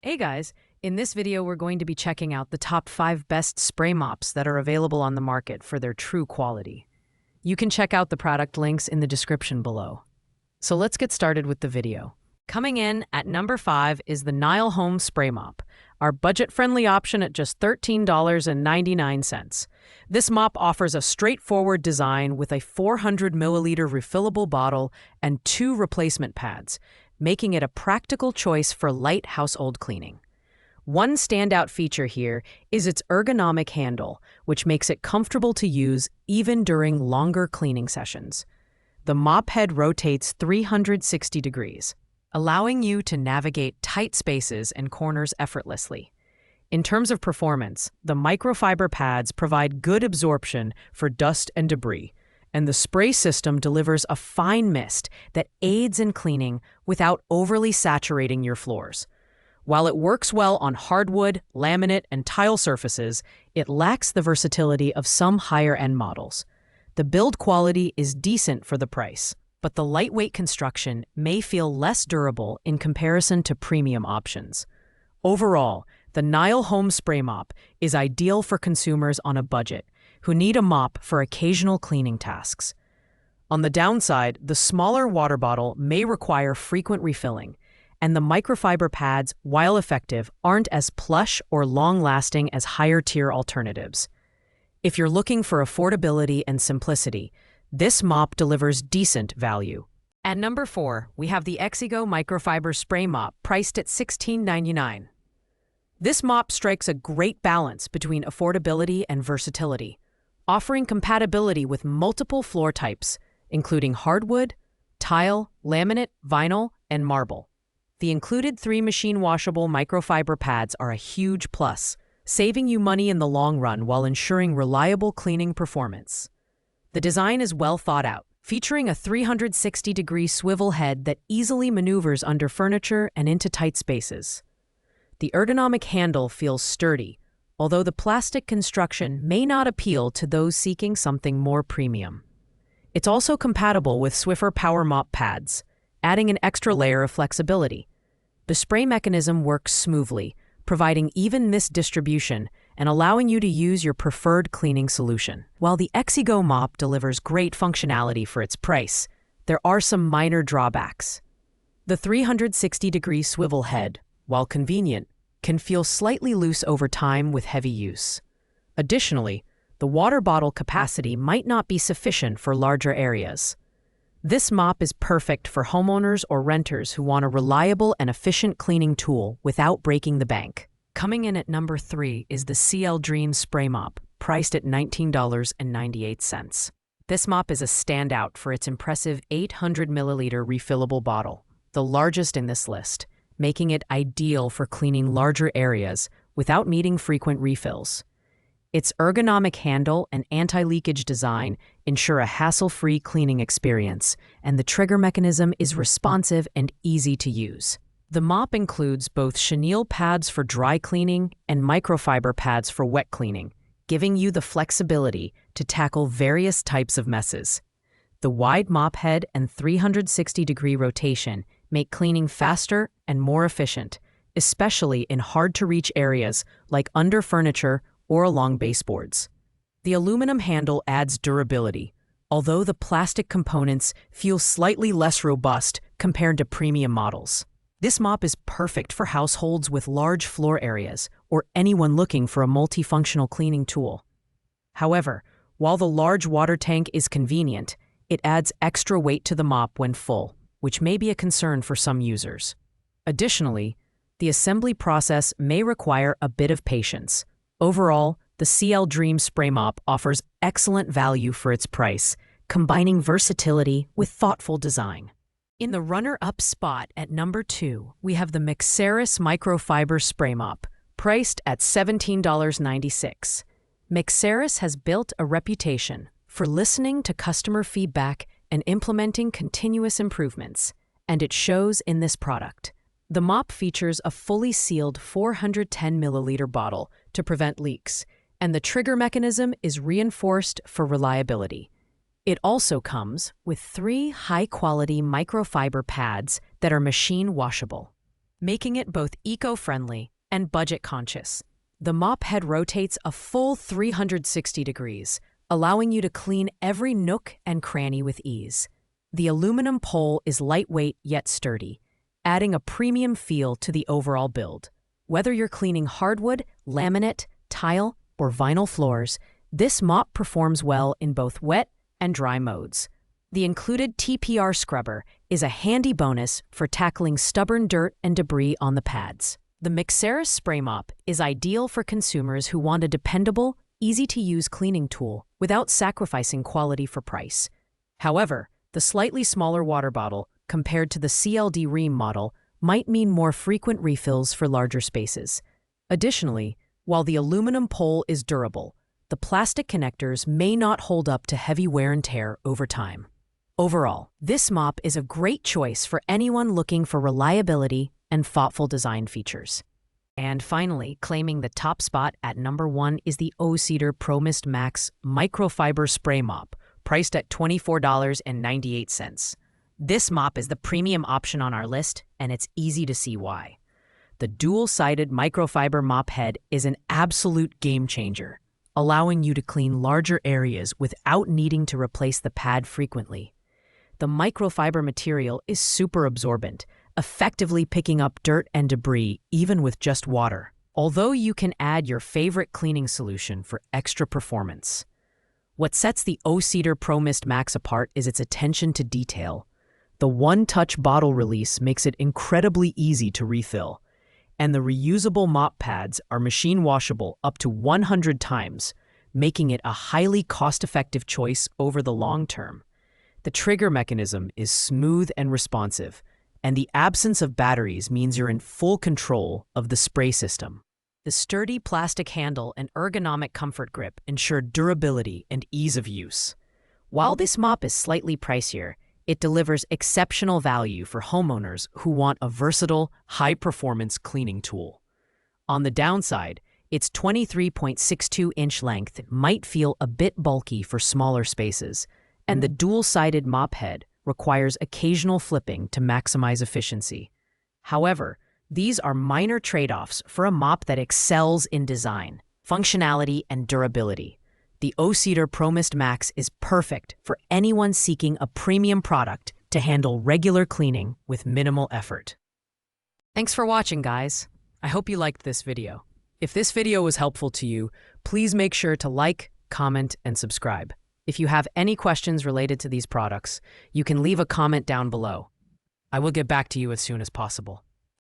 Hey guys, in this video we're going to be checking out the top 5 best spray mops that are available on the market for their true quality. You can check out the product links in the description below. So let's get started with the video. Coming in at number 5 is the Nile Home Spray Mop, our budget-friendly option at just $13.99. This mop offers a straightforward design with a 400 milliliter refillable bottle and 2 replacement pads, making it a practical choice for light household cleaning. One standout feature here is its ergonomic handle, which makes it comfortable to use even during longer cleaning sessions. The mop head rotates 360 degrees, allowing you to navigate tight spaces and corners effortlessly. In terms of performance, the microfiber pads provide good absorption for dust and debris, and the spray system delivers a fine mist that aids in cleaning without overly saturating your floors. While it works well on hardwood, laminate, and tile surfaces, it lacks the versatility of some higher-end models. The build quality is decent for the price, but the lightweight construction may feel less durable in comparison to premium options. Overall, the Nile Home Spray Mop is ideal for consumers on a budget who need a mop for occasional cleaning tasks. On the downside, the smaller water bottle may require frequent refilling, and the microfiber pads, while effective, aren't as plush or long-lasting as higher-tier alternatives. If you're looking for affordability and simplicity, this mop delivers decent value. At number 4, we have the Exigo Microfiber Spray Mop, priced at $16.99. This mop strikes a great balance between affordability and versatility, offering compatibility with multiple floor types, including hardwood, tile, laminate, vinyl, and marble. The included 3 machine washable microfiber pads are a huge plus, saving you money in the long run while ensuring reliable cleaning performance. The design is well thought out, featuring a 360-degree swivel head that easily maneuvers under furniture and into tight spaces. The ergonomic handle feels sturdy, although the plastic construction may not appeal to those seeking something more premium. It's also compatible with Swiffer Power Mop pads, adding an extra layer of flexibility. The spray mechanism works smoothly, providing even mist distribution and allowing you to use your preferred cleaning solution. While the Exigo mop delivers great functionality for its price, there are some minor drawbacks. The 360-degree swivel head, while convenient, can feel slightly loose over time with heavy use. Additionally, the water bottle capacity might not be sufficient for larger areas. This mop is perfect for homeowners or renters who want a reliable and efficient cleaning tool without breaking the bank. Coming in at number 3 is the CL Dream Spray Mop, priced at $19.98. This mop is a standout for its impressive 800 milliliter refillable bottle, the largest in this list, making it ideal for cleaning larger areas without needing frequent refills. Its ergonomic handle and anti-leakage design ensure a hassle-free cleaning experience, and the trigger mechanism is responsive and easy to use. The mop includes both chenille pads for dry cleaning and microfiber pads for wet cleaning, giving you the flexibility to tackle various types of messes. The wide mop head and 360-degree rotation make cleaning faster and more efficient, especially in hard-to-reach areas like under furniture or along baseboards. The aluminum handle adds durability, although the plastic components feel slightly less robust compared to premium models. This mop is perfect for households with large floor areas or anyone looking for a multifunctional cleaning tool. However, while the large water tank is convenient, it adds extra weight to the mop when full, which may be a concern for some users. Additionally, the assembly process may require a bit of patience. Overall, the CL Dream Spray Mop offers excellent value for its price, combining versatility with thoughtful design. In the runner-up spot at number 2, we have the Mixeris Microfiber Spray Mop, priced at $17.96. Mixeris has built a reputation for listening to customer feedback and implementing continuous improvements, and it shows in this product. The mop features a fully sealed 410 milliliter bottle to prevent leaks, and the trigger mechanism is reinforced for reliability. It also comes with 3 high-quality microfiber pads that are machine washable. making it both eco-friendly and budget-conscious. The mop head rotates a full 360 degrees, allowing you to clean every nook and cranny with ease. The aluminum pole is lightweight yet sturdy, adding a premium feel to the overall build. Whether you're cleaning hardwood, laminate, tile, or vinyl floors, this mop performs well in both wet and dry modes. The included TPR scrubber is a handy bonus for tackling stubborn dirt and debris on the pads. The Mixeris Spray Mop is ideal for consumers who want a dependable, easy-to-use cleaning tool without sacrificing quality for price. However, the slightly smaller water bottle compared to the CLD Ream model might mean more frequent refills for larger spaces. Additionally, while the aluminum pole is durable, the plastic connectors may not hold up to heavy wear and tear over time. Overall, this mop is a great choice for anyone looking for reliability and thoughtful design features. And finally, claiming the top spot at number 1 is the O-Cedar ProMist Max Microfiber Spray Mop, priced at $24.98. This mop is the premium option on our list, and it's easy to see why. The dual-sided microfiber mop head is an absolute game changer, allowing you to clean larger areas without needing to replace the pad frequently. The microfiber material is super absorbent, effectively picking up dirt and debris even with just water, although you can add your favorite cleaning solution for extra performance. What sets the O-Cedar ProMist Max apart is its attention to detail. The one-touch bottle release makes it incredibly easy to refill, and the reusable mop pads are machine washable up to 100 times, making it a highly cost-effective choice over the long term. The trigger mechanism is smooth and responsive, and the absence of batteries means you're in full control of the spray system. The sturdy plastic handle and ergonomic comfort grip ensure durability and ease of use. While this mop is slightly pricier, it delivers exceptional value for homeowners who want a versatile, high-performance cleaning tool. On the downside, its 23.62-inch length might feel a bit bulky for smaller spaces, and the dual-sided mop head requires occasional flipping to maximize efficiency. However, these are minor trade-offs for a mop that excels in design, functionality, and durability. The O-Cedar ProMist Max is perfect for anyone seeking a premium product to handle regular cleaning with minimal effort. Thanks for watching, guys. I hope you liked this video. If this video was helpful to you, please make sure to like, comment, and subscribe. If you have any questions related to these products, you can leave a comment down below. I will get back to you as soon as possible.